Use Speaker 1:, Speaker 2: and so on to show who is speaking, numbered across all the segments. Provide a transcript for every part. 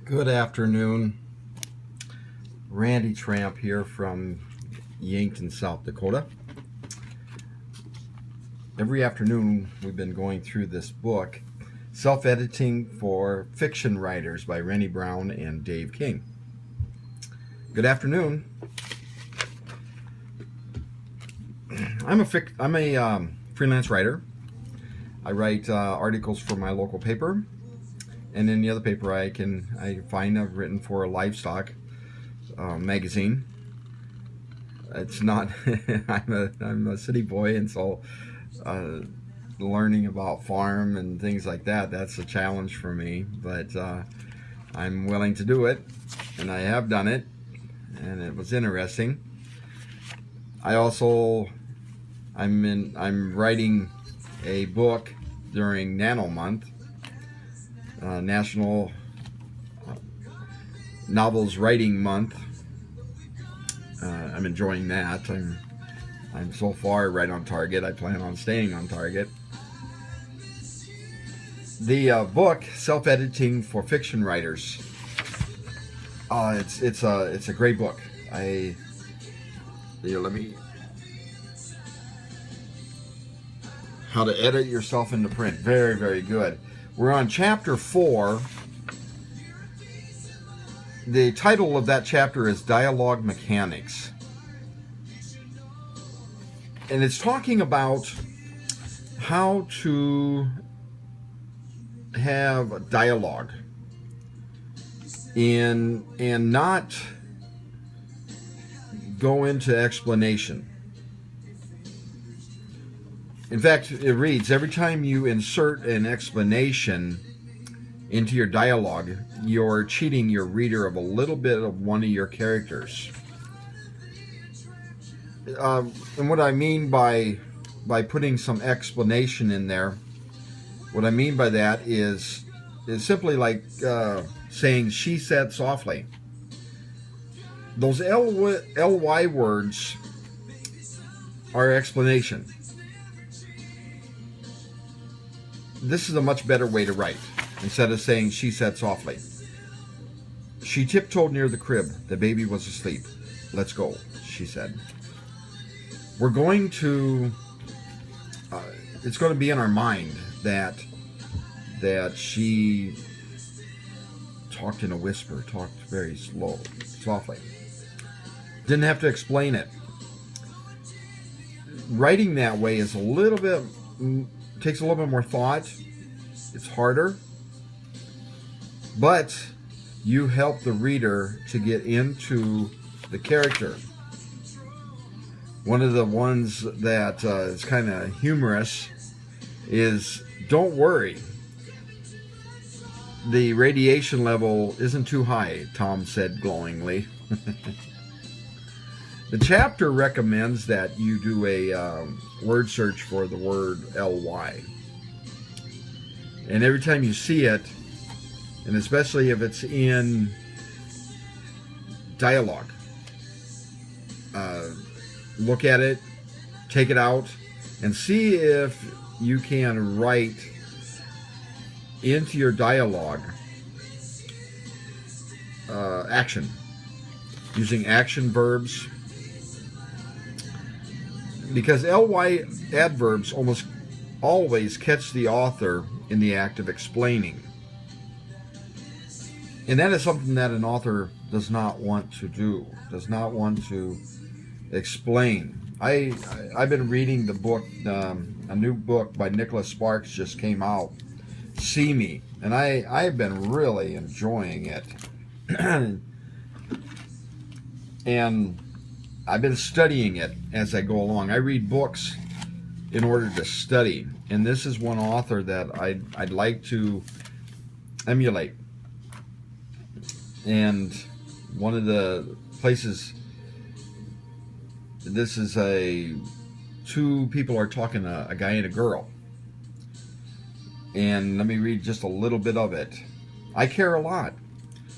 Speaker 1: Good afternoon. Randy Tramp here from Yankton, South Dakota. Every afternoon we've been going through this book, Self-Editing for Fiction Writers by Rennie Brown and Dave King. Good afternoon. I'm a freelance writer. I write articles for my local paper. And in the other paper I find I've written for a livestock magazine. It's not, I'm a city boy, and so learning about farm and things like that, that's a challenge for me. But I'm willing to do it, and I have done it, and it was interesting. I'm writing a book during Nano Month. National Novels Writing Month. I'm enjoying that. I'm so far right on target. I plan on staying on target. The book, Self-Editing for Fiction Writers. It's a great book. How to edit yourself into print. Very, very good. We're on chapter 4. The title of that chapter is Dialogue Mechanics. And it's talking about how to have dialogue and not go into explanation. In fact, it reads, every time you insert an explanation into your dialogue, you're cheating your reader of a little bit of one of your characters. And what I mean by putting some explanation in there, what I mean by that is simply like saying, she said softly. Those ly words are explanation. This is a much better way to write. Instead of saying, she said softly. She tiptoed near the crib. The baby was asleep. Let's go, she said. We're going to, it's going to be in our mind that she talked in a whisper, talked very softly. Didn't have to explain it. Writing that way is takes a little bit more thought. It's harder, but you help the reader to get into the character. One of the ones that is kind of humorous is, don't worry, the radiation level isn't too high, Tom said glowingly. The chapter recommends that you do a word search for the word ly. And every time you see it, and especially if it's in dialogue, look at it, take it out, and see if you can write into your dialogue action, using action verbs. Because ly adverbs almost always catch the author in the act of explaining. And that is something that an author does not want to do, does not want to explain. I've been reading the book, a new book by Nicholas Sparks just came out, See Me, and I've been really enjoying it. And I've been studying it as I go along. I read books in order to study, and this is one author that I'd like to emulate. And one of the places, this is two people are talking, a guy and a girl. And let me read just a little bit of it. I care a lot,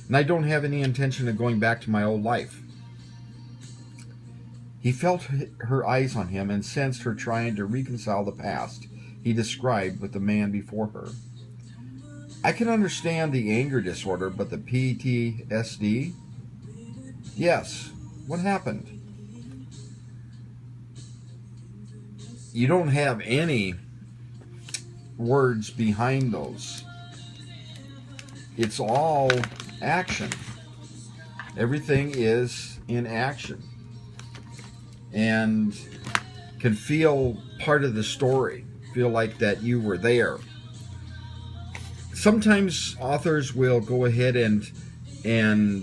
Speaker 1: and I don't have any intention of going back to my old life. He felt her eyes on him and sensed her trying to reconcile the past he described with the man before her. I can understand the anger disorder, but the PTSD, yes. What happened? You don't have any words behind those. It's all action. Everything is in action and can feel part of the story, feel like that you were there. Sometimes authors will go ahead and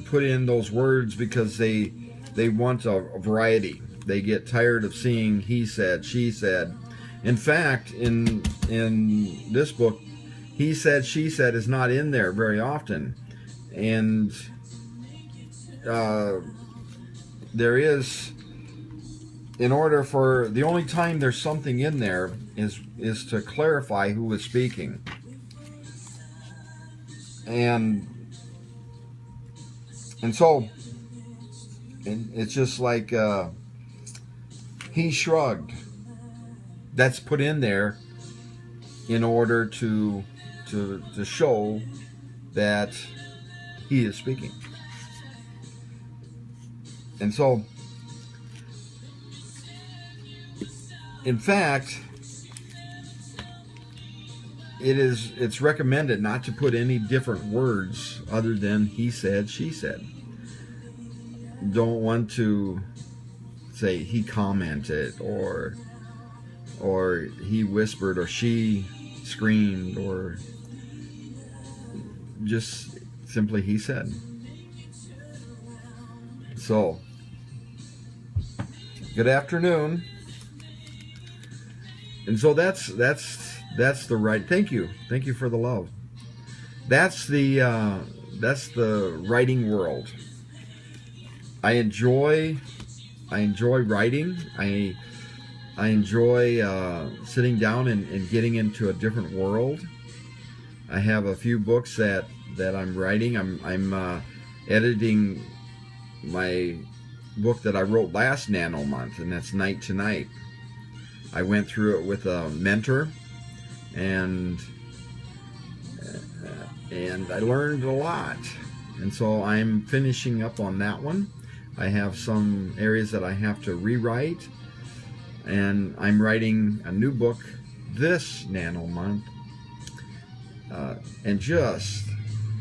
Speaker 1: put in those words because they want a variety. They get tired of seeing he said, she said. In fact, in this book, he said, she said is not in there very often. And there is, in order for, the only time there's something in there is to clarify who is speaking. And so, and it's just like he shrugged. That's put in there in order to show that he is speaking. And so, in fact, it's recommended not to put any different words other than he said, she said. Don't want to say he commented or he whispered or she screamed or just simply he said. So, good afternoon. And so that's the right. Thank you for the love. That's the writing world. I enjoy writing. I enjoy sitting down and getting into a different world. I have a few books that I'm writing. I'm editing my book that I wrote last Nano Month, and that's Night to Night. I went through it with a mentor, and I learned a lot. And so I'm finishing up on that one. I have some areas that I have to rewrite, and I'm writing a new book this Nano Month, and just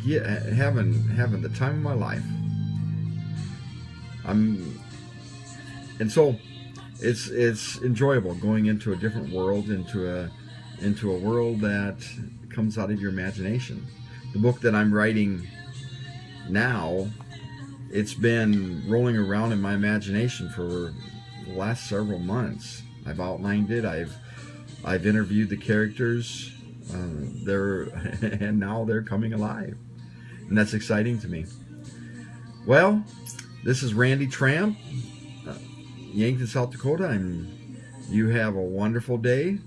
Speaker 1: having the time of my life. And so it's enjoyable going into a different world, into a world that comes out of your imagination. The book that I'm writing now, it's been rolling around in my imagination for the last several months. I've outlined it. I've interviewed the characters. And now they're coming alive, and that's exciting to me. Well, this is Randy Tramp, Yankton, South Dakota. You have a wonderful day.